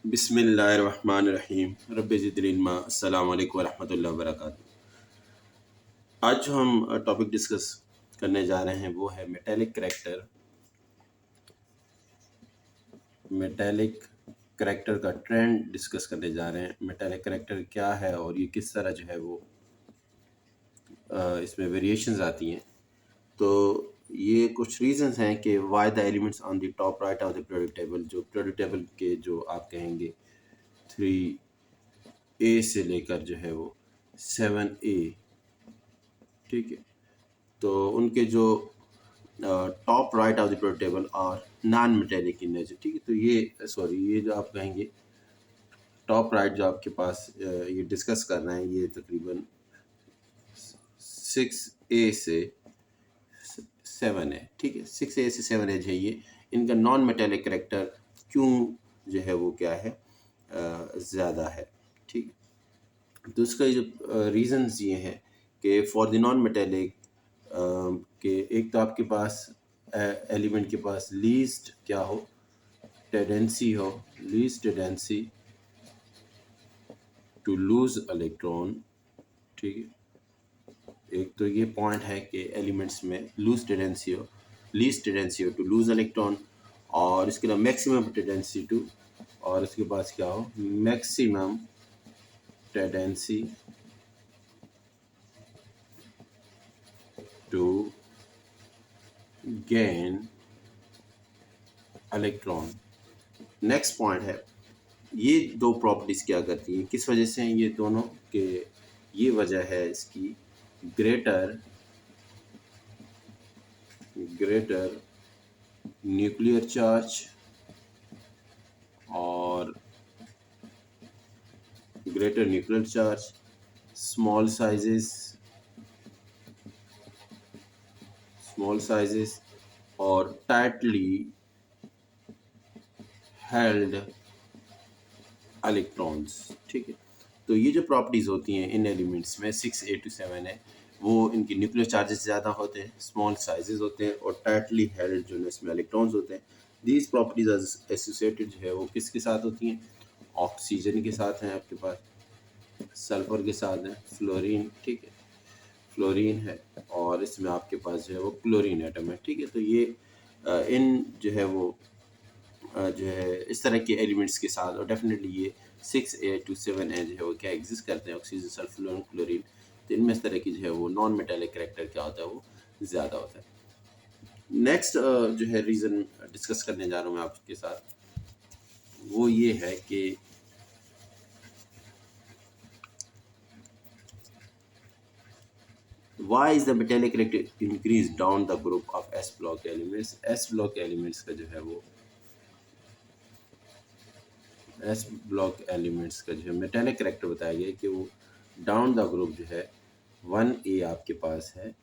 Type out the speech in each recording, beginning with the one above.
बिस्मिल्लाहिर्रहमानिर्रहीम रब्बि ज़िदनी इल्मा। अस्सलामु अलैकुम वरहमतुल्लाहि वबरकातुहू। आज जो हम टॉपिक डिस्कस करने जा रहे हैं वो है मेटेलिक करैक्टर। मेटेलिक करैक्टर का ट्रेंड डिस्कस करने जा रहे हैं। मेटेलिक करैक्टर क्या है और ये किस तरह जो है वो इसमें वेरिएशंस आती हैं। तो ये कुछ रीजंस हैं कि why the elements on the top right of the periodic table, जो पीरियोडिक टेबल के जो आप कहेंगे 3A से लेकर जो है वो 7A, ठीक है, तो उनके जो top right of the periodic table और नॉन मेटेलिक इन नेचर, ठीक है। तो ये जो आप कहेंगे टॉप राइट जो आपके पास ये डिस्कस कर रहे हैं, ये तकरीबन 6A से 7 है, ठीक है। 6A से 7 है ये। इनका नॉन मेटेलिक करैक्टर क्यों जो है वो क्या है ज़्यादा है, ठीक है। तो उसका जो रीज़न्स ये हैं कि फॉर द नॉन मेटेलिक कि एक तो आपके पास एलिमेंट के पास लीस्ट क्या हो, टेंडेंसी हो, least tendency to lose electron, ठीक है। एक तो ये पॉइंट है कि एलिमेंट्स में लूज टेंडेंसी हो, लीस्ट टेंडेंसी हो टू लूज इलेक्ट्रॉन, और इसके अलावा मैक्सिमम टेंडेंसी टू, और इसके पास क्या हो, maximum tendency to gain electron. Next point है, ये दो प्रॉपर्टीज़ क्या करती हैं, किस वजह से हैं ये दोनों, के ये वजह है इसकी ग्रेटर न्यूक्लियर चार्ज और greater nuclear charge, small sizes और टाइटली हेल्ड इलेक्ट्रॉन्स, ठीक है। तो ये जो प्रॉपर्टीज़ होती हैं इन एलिमेंट्स में 6A to 7 है, वो इनकी न्यूक्लियर चार्जेस ज़्यादा होते हैं, स्मॉल साइजेस होते हैं और टाइटली हेल्ड जो है इसमें इलेक्ट्रॉन्स होते हैं। दीज प्रॉपर्टीज़ एसोसिएटेड जो है वो किसके साथ होती हैं, ऑक्सीजन के साथ हैं, आपके पास सल्फर के साथ है, फ्लोरीन, ठीक है, फ्लोरीन है, और इसमें आपके पास जो है वो क्लोरीन एटम है, ठीक है। तो ये इन जो है वो जो है इस तरह के एलिमेंट्स के साथ, और डेफिनेटली ये 6A to 7A जो है वो क्या एग्जिस्ट करते हैं, ऑक्सीजन, सल्फर, क्लोरीन। तो इनमें इस तरह की जो है वो नॉन मेटेलिक करैक्टर क्या होता है, वो ज़्यादा होता है। नेक्स्ट जो है रीज़न डिस्कस करने जा रहा हूँ मैं आपके साथ, वो ये है कि why is the metallic character increase down the group of S block elements। S block elements का जो है वो S ब्लॉक एलिमेंट्स का जो है मेटेलिक करैक्टर बताया गया है कि वो डाउन द ग्रुप जो है 1A आपके पास है,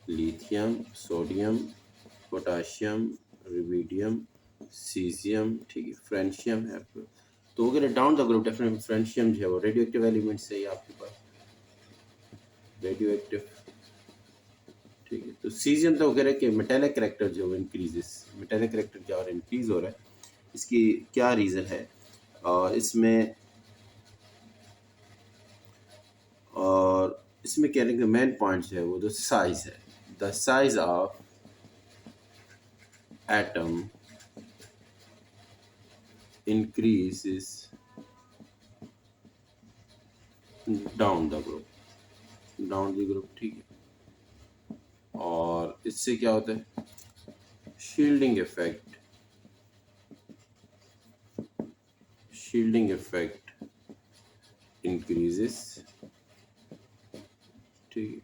lithium, sodium, potassium, rubidium, caesium, ठीक है, फ्रेंशियम है। तो अगर down the group definitely francium जो है वो रेडियो एक्टिव एलिमेंट्स है, ये आपके पास रेडियो एक्टिव, ठीक है। तो सीजियम तो वगैरह के मेटेलिक करैक्टर जो इंक्रीजेस, मेटेलिक करैक्टर क्या और इंक्रीज हो रहा है, इसकी क्या रीज़न है, और इसमें कहने का मेन पॉइंट जो है वो जो साइज है, the size of atom increases down the group, ठीक है। और इससे क्या होता है, शील्डिंग इफेक्ट इंक्रीजेस, ठीक है,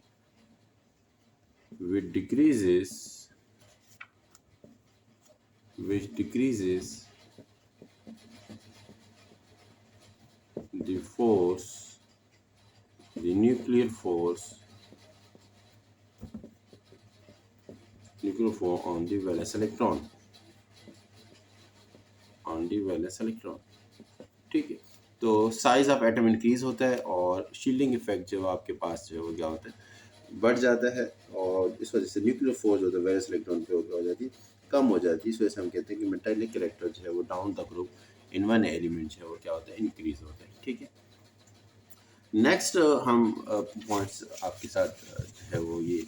which decreases the nuclear force on the valence electron, ठीक है। तो साइज ऑफ एटम इंक्रीज होता है और शील्डिंग इफेक्ट जो आपके पास जो है वो क्या होता है, बढ़ जाता है, और इस वजह से न्यूक्लियर फोर्स जो है वैलेंस इलेक्ट्रॉन पे हो जाती है, कम हो जाती है। इस वजह से हम कहते हैं कि मेटेलिक करैक्टर जो है वो down the group in one element जो है वो क्या होता है, इंक्रीज होता है। ठीक है, नेक्स्ट हम पॉइंट्स आपके साथ जो है वो ये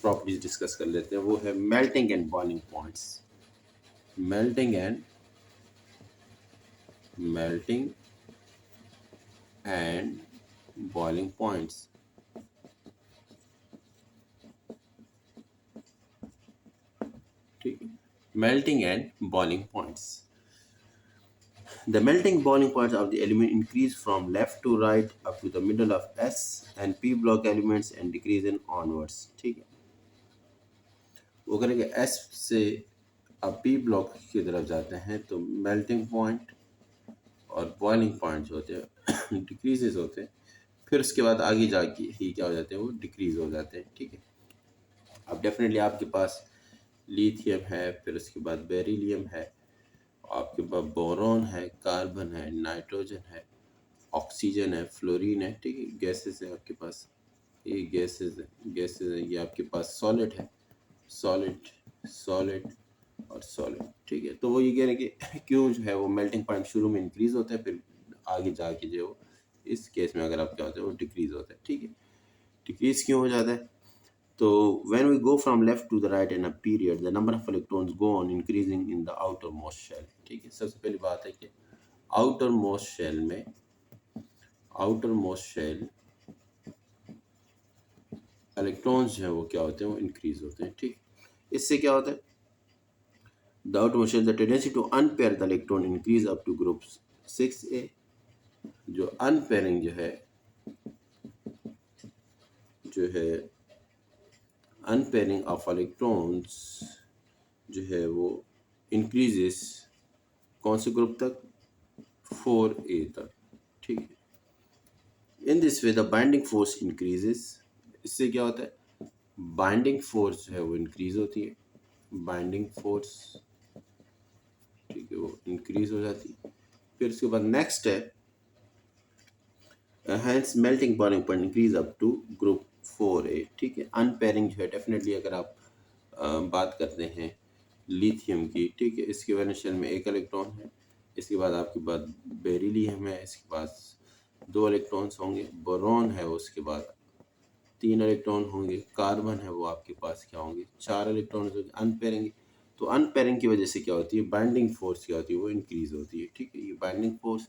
प्रॉपर्टीज डिस्कस कर लेते हैं। वो है melting and boiling points. Melting and boiling points. ठीक है, melting and boiling points. The melting boiling points of the element increase from left to right up to the middle of S and P block elements and decrease in onwards। ठीक है, वो करेंगे S से अब P block की तरफ जाते हैं तो मेल्टिंग पॉइंट और बॉइलिंग पॉइंट जो होते हैं डिक्रीजेज होते हैं, फिर उसके बाद आगे जाके ही क्या हो जाते हैं, वो डिक्रीज हो जाते हैं। ठीक है, अब डेफिनेटली आपके पास लिथियम है, फिर उसके बाद बेरिलियम है, आपके पास बोरॉन है, कार्बन है, नाइट्रोजन है, ऑक्सीजन है, फ्लोरीन है। ठीक है, गैसेस है आपके पास, ये गैसेस है, ये आपके पास सॉलिड है, सॉलिड सॉलिड और सॉलिड। ठीक है, तो वो ये कह रहे हैं कि क्यों जो है वो मेल्टिंग पॉइंट शुरू में इंक्रीज होता है, फिर आगे जाके जो इस केस में अगर आप क्या होता है वो डिक्रीज होता है। ठीक है, डिक्रीज क्यों हो जाता है, तो when we go from left to the right in a period the number of electrons go on increasing in the outermost shell। ठीक है, सबसे पहली बात है कि outermost shell इलेक्ट्रॉन्स जो है वो क्या होते हैं, वो इंक्रीज होते हैं। ठीक, इससे क्या होता है, the outermost shell the tendency to unpair the electron increase up to group 6a। जो अनपेयरिंग जो है अनपेयरिंग ऑफ इलेक्ट्रॉन्स जो है वो इंक्रीजेस कौन से ग्रुप तक, 4a तक। ठीक है, in this way the binding force increases. इससे क्या होता है, बाइंडिंग फोर्स जो है वो इंक्रीज होती है, बाइंडिंग फोर्स। ठीक है, वो इंक्रीज हो जाती है। फिर उसके बाद नेक्स्ट है hence melting boiling point increase up to group 4a। ठीक है, अनपेयरिंग जो है डेफिनेटली अगर आप बात करते हैं लिथियम की, ठीक है, इसके वैलेंस शेल में एक इलेक्ट्रॉन है, इसके बाद आपके पास बेरिलियम है, इसके पास 2 इलेक्ट्रॉन्स होंगे, बोरॉन है उसके बाद 3 इलेक्ट्रॉन होंगे, कार्बन है वो आपके पास क्या होंगे, 4 इलेक्ट्रॉन होंगे। अनपेयरिंग, तो अनपेयरिंग की वजह से क्या होती है, बाइंडिंग फोर्स क्या होती है, वो इंक्रीज होती है। ठीक है, ये बाइंडिंग फोर्स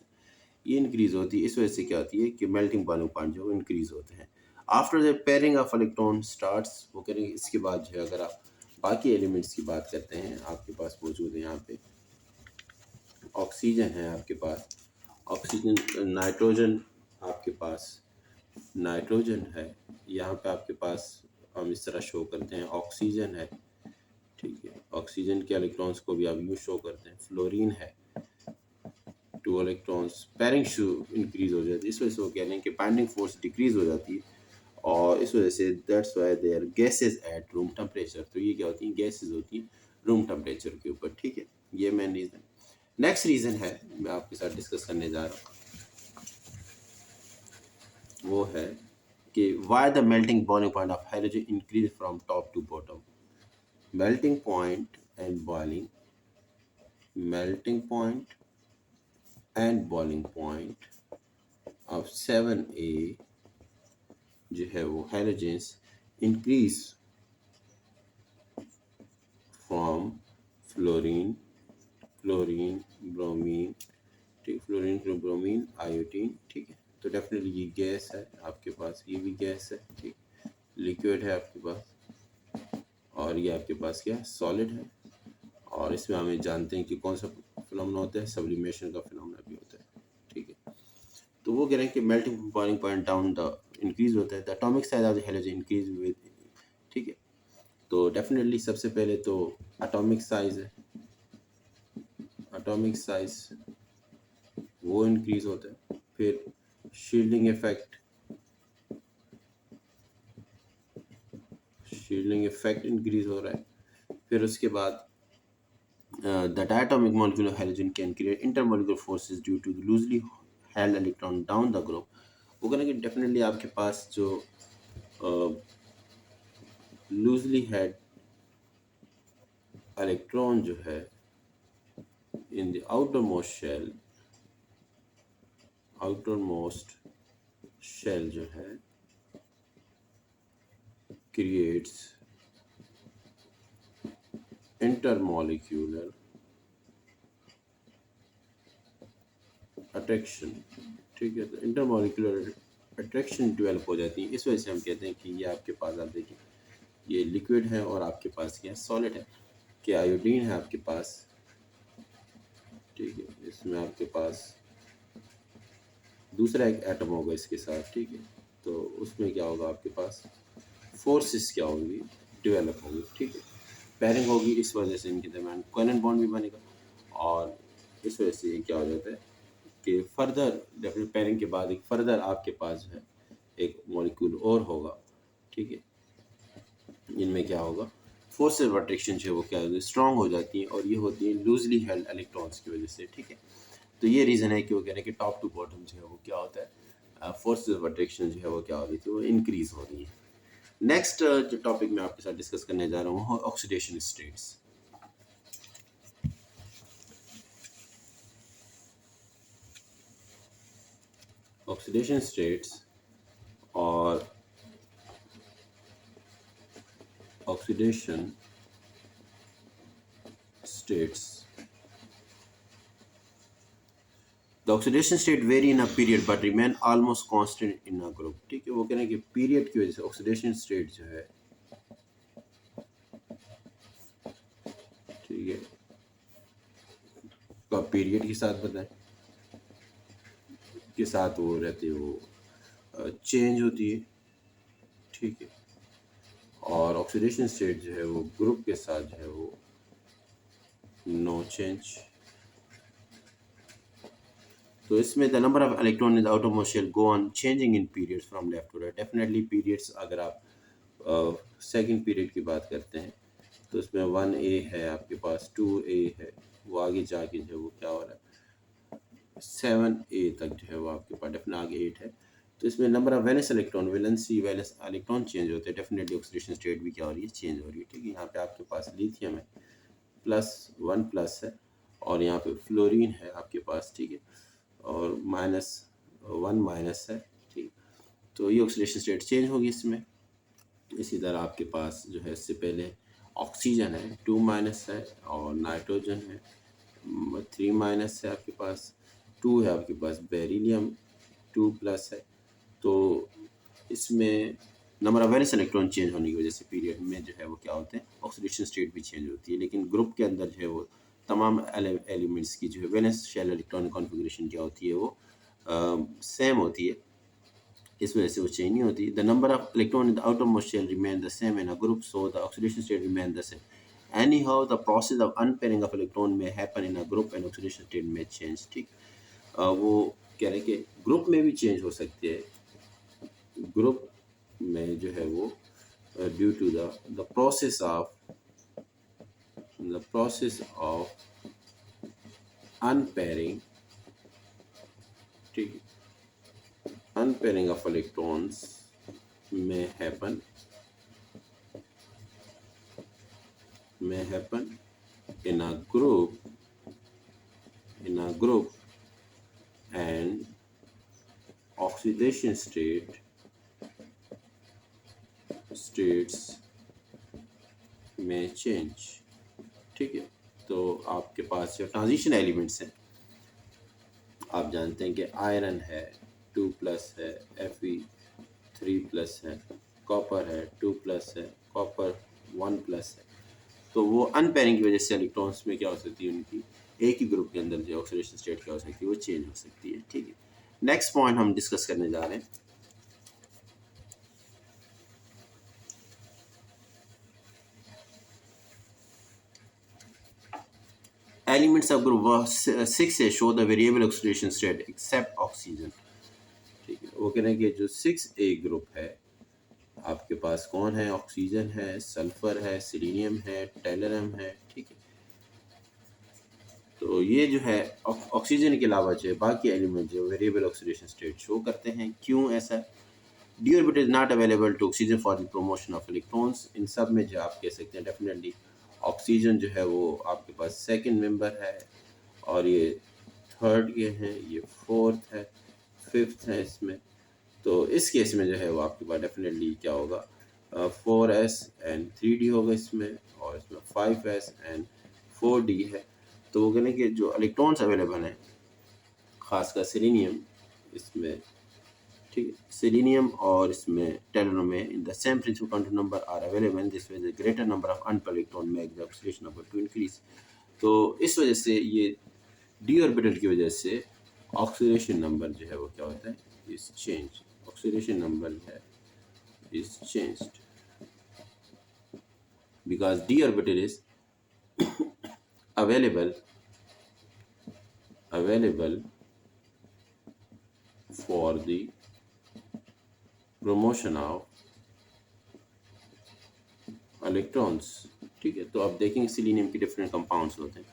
ये इंक्रीज होती है, इस वजह से क्या होती है कि मेल्टिंग बॉइलिंग पॉइंट जो इंक्रीज होते हैं। After the pairing of electron starts, वो करेंगे इसके बाद जो है अगर आप बाकी एलिमेंट्स की बात करते हैं, आपके पास मौजूद है यहाँ पे ऑक्सीजन है, आपके पास ऑक्सीजन, नाइट्रोजन, आपके पास नाइट्रोजन है, यहाँ पे आपके पास हम इस तरह शो करते हैं ऑक्सीजन है। ठीक है, ऑक्सीजन के इलेक्ट्रॉन्स को भी आप यूँ शो करते हैं, फ्लोरीन है, 2 इलेक्ट्रॉन्स, पेयरिंग शू इंक्रीज हो जाती है। इस वजह से वो कह रहे हैं कि बाइंडिंग फोर्स डिक्रीज हो जाती है, और इस वजह से that's why they are gases at room temperature. तो ये क्या होती हैं, गैसेज होती हैं रूम टेम्परेचर के ऊपर। ठीक है, ये मेन रीज़न। नेक्स्ट रीज़न है मैं आपके साथ डिस्कस करने जा रहा हूँ, वो है कि why the melting boiling point of hydrogen increase from top to bottom. Melting point and boiling, melting point and boiling point of 7a जो है वो hydrogens increase from fluorine, bromine, ठीक, फ्लोरीन, ब्रोमीन, आयोडीन। ठीक है, तो definitely ये gas है आपके पास, ये भी गैस है। ठीक, लिक्विड है आपके पास, और ये आपके पास क्या है, सॉलिड है। और इसमें हमें जानते हैं कि कौन सा फिनोमेना होता है, सब्लिमेशन का फिनोमेना भी होता है। ठीक है, तो वो कह रहे हैं कि melting boiling point down the increase होता है, the atomic size of the hydrogen increase with. ठीक है, तो डेफिनेटली सबसे पहले तो एटॉमिक साइज है, एटॉमिक साइज वो इंक्रीज होता है। फिर शील्डिंग इफेक्ट इंक्रीज हो रहा है। फिर उसके बाद the diatomic molecule of hydrogen can create intermolecular forces due to loosely held electron down the group. वो कहना कि डेफिनेटली आपके पास जो लूजली हेल्ड इलेक्ट्रॉन जो है in the outermost shell जो है creates intermolecular attraction। ठीक है, तो इंटरमोलिकुलर अट्रैक्शन डेवलप हो जाती है। इस वजह से हम कहते हैं कि ये आपके पास, आप देखिए, ये लिक्विड है और आपके पास क्या है, सॉलिड है। कि आयोडीन है आपके पास, ठीक है, इसमें आपके पास दूसरा एक एटम होगा इसके साथ, ठीक है, तो उसमें क्या होगा, आपके पास फोर्सेस क्या होंगी, डेवलप होंगी, ठीक है, पेयरिंग होगी, इस वजह से इनके दरमियान कोवेलेंट बॉन्ड भी बनेगा। और इस वजह से ये क्या हो जाता है कि फर्दर डेफिनेट पेयरिंग के बाद एक फर्दर आपके पास जो है एक मॉलिक्यूल और होगा, ठीक है, इनमें क्या होगा, फोर्सेस ऑफ अट्रैक्शन जो है वो क्या होगी, स्ट्रांग हो जाती है, और ये होती है लूजली हेल्ड इलेक्ट्रॉन्स की वजह से, ठीक है। तो ये रीज़न है कि वो कह रहे हैं कि टॉप टू बॉटम जो है वो क्या होता है, फोर्सेस ऑफ अट्रैक्शन जो है वो क्या हो रही थी, वो इंक्रीज हो रही है। नेक्स्ट जो टॉपिक मैं आपके साथ डिस्कस करने जा रहा हूँ, ऑक्सीडेशन स्टेट्स। ऑक्सीडेशन स्टेट्स और oxidation states, the oxidation state vary in a period but remain almost constant in a group। ठीक है, वो कह रहे हैं कि पीरियड की वजह से ऑक्सीडेशन स्टेट जो है, ठीक है, का पीरियड के साथ बताएं, के साथ वो रहती है, वो चेंज होती है, ठीक है, और ऑक्सीडेशन स्टेट जो है वो ग्रुप के साथ जो है वो नो चेंज। तो इसमें the number of electron in the outermost shell go on changing in periods from left to right। Definitely periods, अगर आप सेकंड पीरियड की बात करते हैं तो इसमें 1A है आपके पास, 2A है, वो आगे जाके जो है वो क्या हो रहा है, 7A तक जो है वो आपके पास डेफिनेट आगे 8 है। तो इसमें number of valence electron, valency valence electron change होते हैं, डेफिनेटली ऑक्सीडेशन स्टेट भी क्या हो रही है, चेंज हो रही है, ठीक है। यहाँ पे आपके पास लिथियम है, +1 प्लस है, और यहाँ पे फ्लोरीन है आपके पास, ठीक है, और -1 माइनस है, ठीक। तो ये ऑक्सीडेशन स्टेट चेंज होगी इसमें। इसी तरह आपके पास जो है, इससे पहले ऑक्सीजन है, 2 माइनस है, और नाइट्रोजन है, 3 माइनस है आपके पास, 2 है आपके पास बेरिलियम, 2 प्लस है। तो इसमें number of valence electron change होने की वजह से पीरियड में जो है वो क्या होते हैं, ऑक्सीडेशन स्टेट भी चेंज होती है। लेकिन ग्रुप के अंदर जो है वो तमाम एलिमेंट्स की जो है वैलेंस शेल इलेक्ट्रॉनिक कॉन्फ़िगरेशन क्या होती है, वो सेम होती है, इस वजह से वो चेंज नहीं होती। The number of electron in the outermost shell remain the same in a group, so the oxidation state remain the same. Anyhow, the process of unpairing of electron may happen in a group and oxidation state may change। ठीक, वो कह रहे हैं कि group में भी change हो सकते हैं, ग्रुप में जो है वो due to the process of unpairing, ठीक, unpairing of electrons may happen in a group and oxidation states may change। ठीक है, तो आपके पास जो ट्रांजिशन एलिमेंट्स हैं, आप जानते हैं कि आयरन है 2 प्लस है, Fe 3 प्लस है, कॉपर है 2 प्लस है, कॉपर 1 प्लस है। तो वो अनपेयरिंग की वजह से इलेक्ट्रॉन्स में क्या हो सकती है, उनकी एक ही ग्रुप के अंदर जो ऑक्सीडेशन स्टेट क्या हो सकती है, वो चेंज हो सकती है, ठीक है। नेक्स्ट पॉइंट हम डिस्कस करने जा रहे हैं, एलिमेंट्स ऑफ ग्रुप 6 से show the variable oxidation state except oxygen. ठीक है, वो कह रहे हैं कि जो 6A ग्रुप है आपके पास कौन है, ऑक्सीजन है, सल्फर है, सिलीनियम है, टेलरम है, ठीक है। तो ये जो है ऑक्सीजन के अलावा जो है बाकी एलिमेंट जो वेरिएबल ऑक्सीडेशन स्टेट शो करते हैं। क्यों ऐसा? D orbital is not available to oxygen for the promotion of electrons. इन सब में जो आप कह सकते हैं डेफिनेटली ऑक्सीजन जो है वो आपके पास सेकंड मेंबर है, और ये थर्ड ये है, ये फोर्थ है, फिफ्थ है इसमें। तो इस केस में जो है वो आपके पास डेफिनेटली क्या होगा, 4s एंड 3d होगा इसमें, और इसमें 5s एंड 4d है। तो वो कहने कि जो इलेक्ट्रॉन्स अवेलेबल हैं खासकर सेलेनियम इसमें, ठीक है, सेलेनियम और इसमें टेलोनियम में in the same principal quantum number are available, this way the greater number of unpaired electron make the oxidation number to increase. तो इस वजह से ये डी ऑर्बिटल की वजह से ऑक्सीडेशन नंबर जो है वो क्या होता है, इज चेंज। ऑक्सीडेशन नंबर है is changed because D orbital is available for the promotion of electrons। ठीक है, तो आप देखेंगे सिलीनियम की डिफरेंट कंपाउंड्स होते हैं,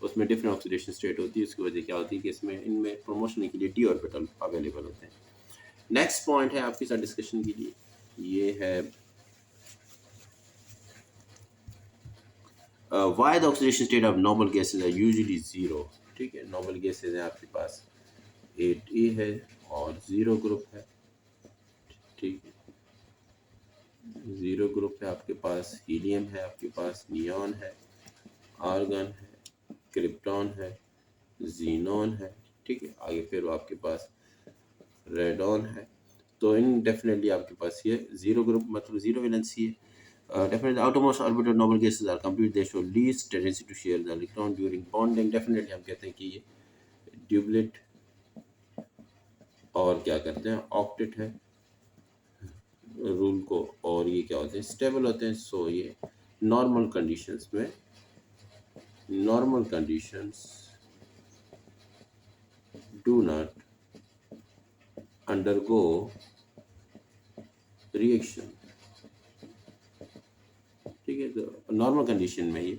उसमें डिफरेंट ऑक्सीडेशन स्टेट होती है, उसकी वजह क्या होती है कि इसमें इनमें प्रमोशन के लिए डी ऑर्बिटल अवेलेबल होते हैं। नेक्स्ट पॉइंट है आपके साथ डिस्कशन के लिए, ये है why the oxidation state of normal gases are usually zero. ठीक है, नॉर्मल गैसेज हैं आपके पास 8a है और जीरो ग्रुप है। ठीक है, जीरो ग्रुप है आपके पास, हीलियम है आपके पास, नियॉन है, आर्गन है, क्रिप्टॉन है, जीनॉन है। ठीक है, आगे फिर आपके पास रेडॉन है। तो इन डेफिनेटली आपके पास ये जीरो ग्रुप मतलब जीरो वैलेंसी है। Definitely outermost orbital noble gases are complete, they show least tendency to share the electron during bonding। definitely हम कहते हैं कि ये ड्यूबलेट और क्या करते हैं, ऑक्टेट है रूल को, और ये क्या होते हैं, स्टेबल होते हैं। सो ये नॉर्मल कंडीशंस में, normal conditions do not undergo reaction. ठीक है, तो नॉर्मल कंडीशन में ये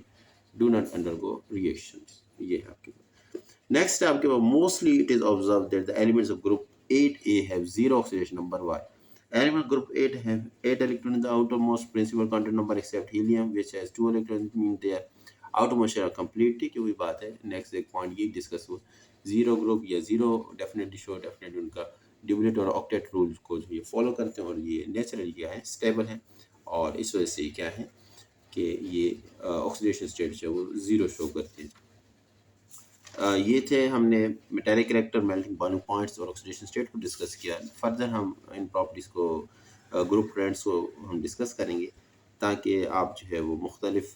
डू नॉट अंडरगो रिएक्शंस, ये है आपके पास। नेक्स्ट है आपके पास mostly it is observe that the elements of group 8a have zero oxidation number। why? Element group 8 have 8 electrons in the outermost principal quantum number except helium which has 2 electrons, mean their outermost shell are complete। ठीक है, वही बात है। Next एक point ये discuss हुआ, zero group या zero definitely show, definitely उनका ड्यूबलेट और ऑक्टेट रूल को जो ये फॉलो करते हैं, और ये नेचुरली क्या है, स्टेबल है, और इस वजह से क्या है कि ये ऑक्सीडेशन स्टेट जो है वो ज़ीरो शो करते हैं। ये थे हमने metallic character, melting boiling points और ऑक्सीडेशन स्टेट को डिस्कस किया। फर्दर हम इन प्रॉपर्टीज़ को, ग्रुप ट्रेंड्स को हम डिस्कस करेंगे, ताकि आप जो है वो मुख्तलिफ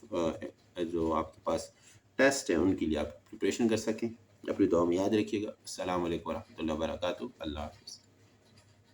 जो आपके पास टेस्ट हैं उनके लिए आप प्रिपरेशन कर सकें। अपनी दुआ में याद रखिएगा। अस्सलाम वालेकुम वरहमतुल्लाहि वबरकातुहू। अल्लाह हाफ़िज़।